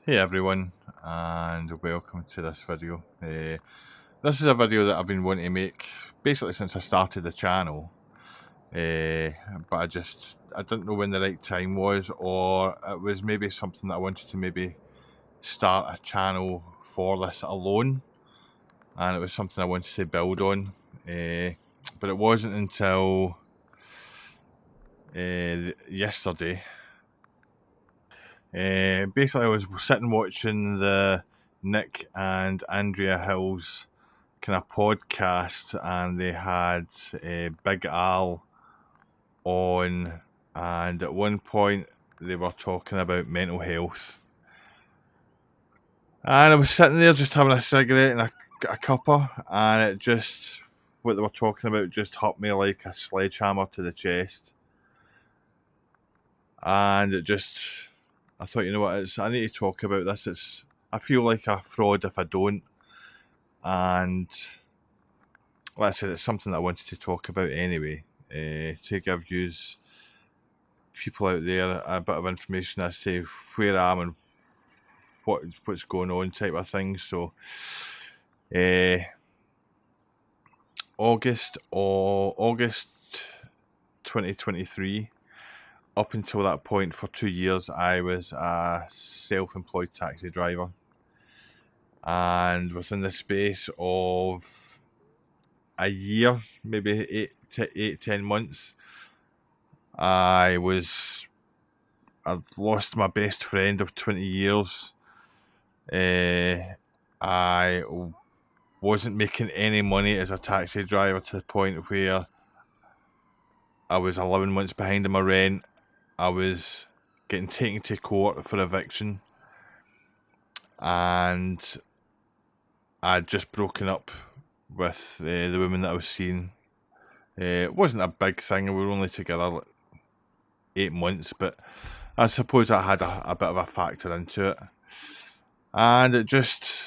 Hey everyone, and welcome to this video. This is a video that I've been wanting to make basically since I started the channel, but I didn't know when the right time was, or it was maybe something that I wanted to maybe start a channel for this alone, and it was something I wanted to build on. But it wasn't until yesterday. Basically, I was sitting watching the Nick and Andrea Hills kind of podcast, and they had Big Al on, and at one point they were talking about mental health, and I was sitting there just having a cigarette and a cuppa, and it just, what they were talking about just hit me like a sledgehammer to the chest, and I thought, you know what, I need to talk about this. I feel like a fraud if I don't, and like I said, it's something that I wanted to talk about anyway, to give yous people out there a bit of information as to where I am and what's going on, type of thing. So, uh, August 2023. Up until that point, for 2 years, I was a self-employed taxi driver, and within the space of a year, maybe 8 to 10 months, I lost my best friend of 20 years. I wasn't making any money as a taxi driver, to the point where I was 11 months behind on my rent. I was getting taken to court for eviction, and I'd just broken up with the woman that I was seeing. It wasn't a big thing, we were only together like 8 months, but I suppose that had a bit of a factor into it. And it just,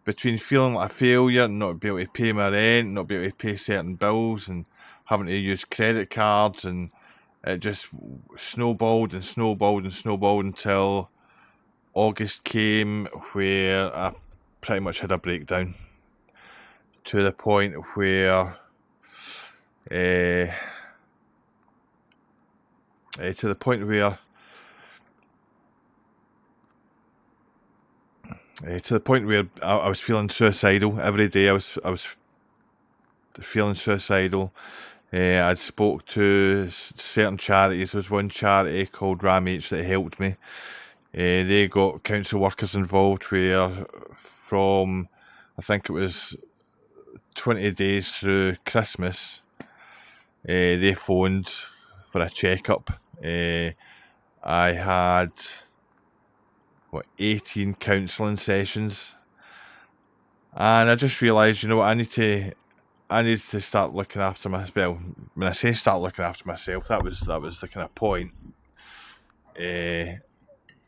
between feeling like a failure, not being able to pay my rent, not being able to pay certain bills, and having to use credit cards, and it just snowballed and snowballed and snowballed until August came, where I pretty much had a breakdown, to the point where uh, to the point where I was feeling suicidal every day. I was feeling suicidal. I spoke to certain charities. There was one charity called RAM-H that helped me. They got council workers involved, where from, I think it was 20 days through Christmas, they phoned for a checkup. I had 18 counselling sessions, and I just realised, you know what, I need to start looking after myself. Well, when I say start looking after myself, that was the kind of point. And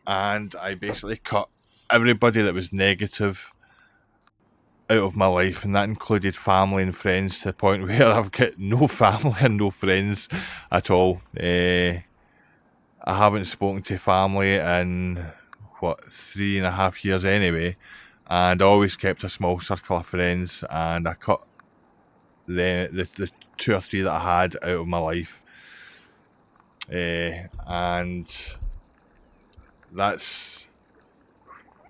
I basically cut everybody that was negative out of my life, and that included family and friends, to the point where I've got no family and no friends at all. I haven't spoken to family in 3.5 years anyway, and I always kept a small circle of friends, and I cut the two or three that I had out of my life, and that's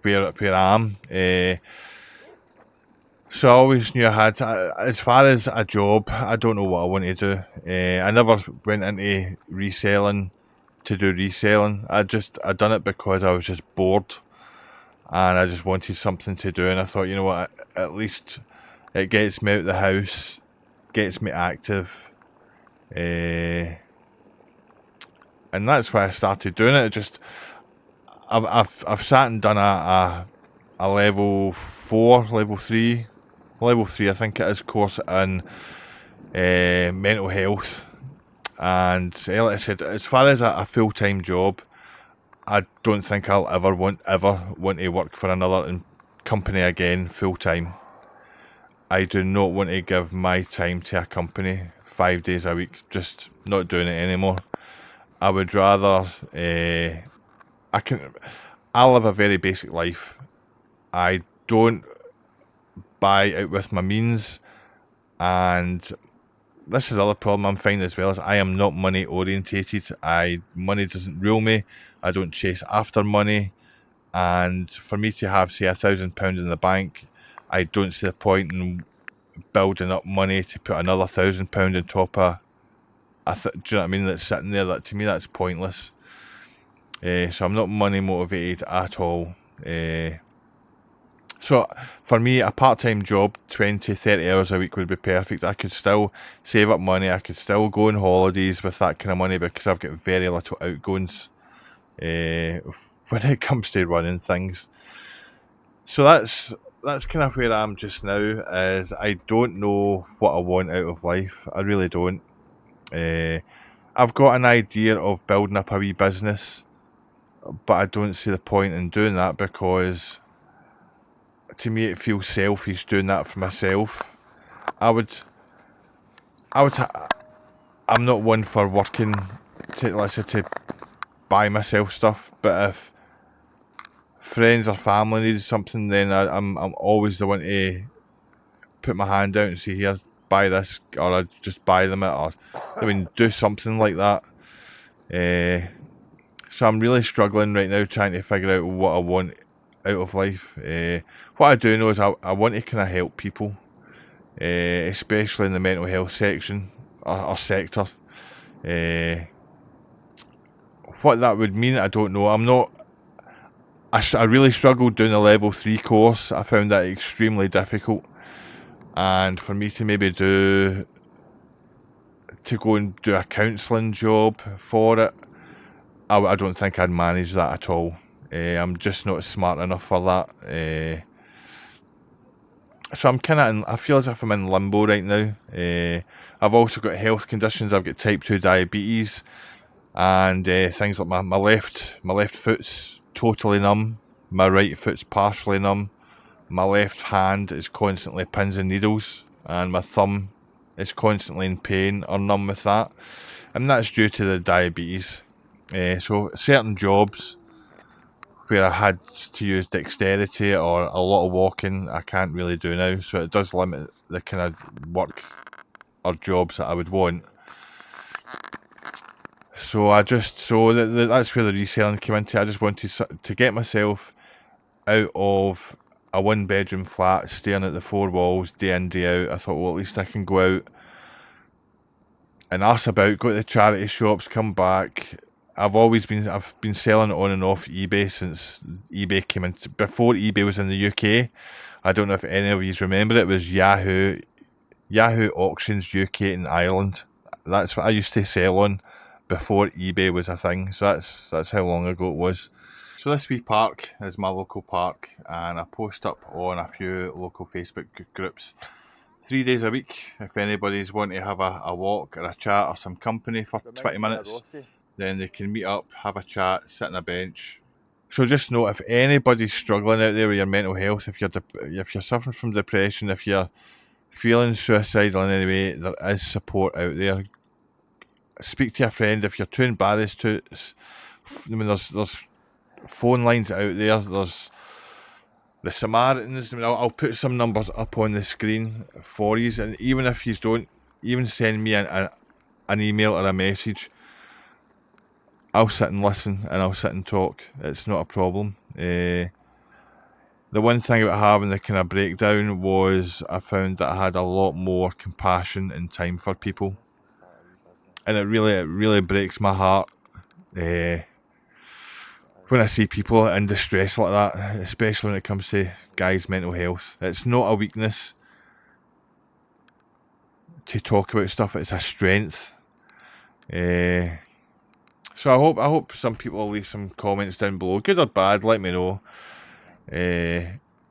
where I am. So I always knew I had, as far as a job, I don't know what I want to do. I never went into reselling to do reselling. I done it because I was just bored, and I just wanted something to do. And I thought, you know what, at least it gets me out of the house, gets me active, and that's why I started doing it. I've sat and done a level 4, level 3, I think it is, course in mental health. And like I said, as far as a full time job, I don't think I'll ever want to work for another company again full time. I do not want to give my time to a company 5 days a week. Just not doing it anymore. I would rather I can I live a very basic life. I don't buy out with my means, and this is the other problem I'm finding as well, is I am not money orientated. Money doesn't rule me. I don't chase after money, and for me to have, say, £1,000 in the bank, I don't see the point in building up money to put another £1,000 on top of. Do you know what I mean? That's sitting there. That to me, that's pointless. So I'm not money motivated at all. So for me, a part-time job, 20, 30 hours a week would be perfect. I could still save up money. I could still go on holidays with that kind of money because I've got very little outgoings when it comes to running things. So that's kind of where I am just now. Is I don't know what I want out of life. I really don't. I've got an idea of building up a wee business, but I don't see the point in doing that because to me it feels selfish doing that for myself. I would, I'm not one for working to, let's say, to buy myself stuff, but if friends or family needed something, then I'm always the one to put my hand out and say, here, buy this, or I just buy them it, or I mean, do something like that. So I'm really struggling right now trying to figure out what I want out of life. What I do know is I want to kind of help people, especially in the mental health section or sector. What that would mean, I don't know. I'm not. I really struggled doing the level 3 course. I found that extremely difficult, and for me to maybe go and do a counselling job for it, I don't think I'd manage that at all. I'm just not smart enough for that. So I'm kind of I feel as if I'm in limbo right now. I've also got health conditions. I've got type 2 diabetes, and things like my left foot's totally numb, my right foot's partially numb, my left hand is constantly pins and needles, and my thumb is constantly in pain or numb with that, and that's due to the diabetes. So certain jobs where I had to use dexterity or a lot of walking, I can't really do now, so it does limit the kind of work or jobs that I would want. So that's where the reselling came into. I just wanted to get myself out of a 1-bedroom flat, staring at the 4 walls day in, day out. I thought, well, at least I can go out and ask about, go to the charity shops, come back. I've been selling on and off eBay since eBay came in. Before eBay was in the UK, I don't know if any of you remember it, was Yahoo Auctions UK in Ireland. That's what I used to sell on before eBay was a thing. So that's how long ago it was. So this wee park is my local park, and I post up on a few local Facebook groups 3 days a week. If anybody's wanting to have a walk or a chat or some company for 20 minutes, then they can meet up, have a chat, sit on a bench. So just note, if anybody's struggling out there with your mental health, if you're suffering from depression, if you're feeling suicidal in any way, there is support out there. Speak to a friend if you're too embarrassed to. I mean, there's phone lines out there. There's the Samaritans. I mean, I'll put some numbers up on the screen for you, and even if you don't, even send me an email or a message, I'll sit and listen and I'll sit and talk. It's not a problem. The one thing about having the kind of breakdown was I found that I had a lot more compassion and time for people, and it really breaks my heart when I see people in distress like that, especially when it comes to guys' mental health. It's not a weakness to talk about stuff; it's a strength. So I hope some people will leave some comments down below, good or bad. Let me know.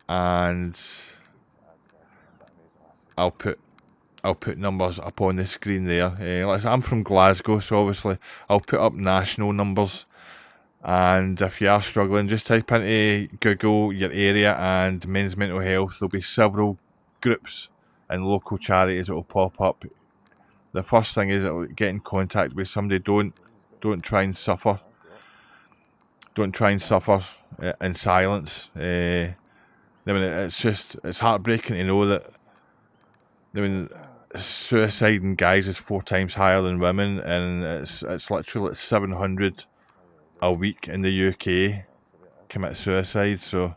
And I'll put numbers up on the screen there. Like I said, I'm from Glasgow, so obviously I'll put up national numbers. And if you are struggling, just type into Google your area and men's mental health. There'll be several groups and local charities that will pop up. The first thing is get in contact with somebody. Don't try and suffer. don't try and suffer in silence. I mean, it's heartbreaking to know that. I mean, suicide in guys is 4 times higher than women, and it's literally like 700 a week in the UK commit suicide. So,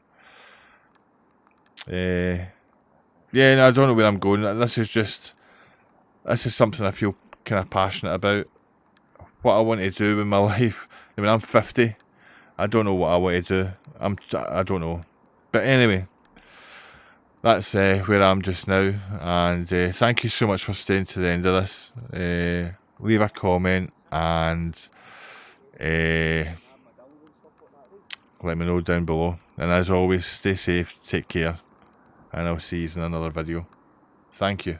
yeah, no, I don't know where I'm going. This is something I feel kind of passionate about. What I want to do with my life. I mean, I'm 50. I don't know what I want to do. I don't know. But anyway, that's where I'm just now. And thank you so much for staying to the end of this. Leave a comment and let me know down below. And as always, stay safe, take care, and I'll see you in another video. Thank you.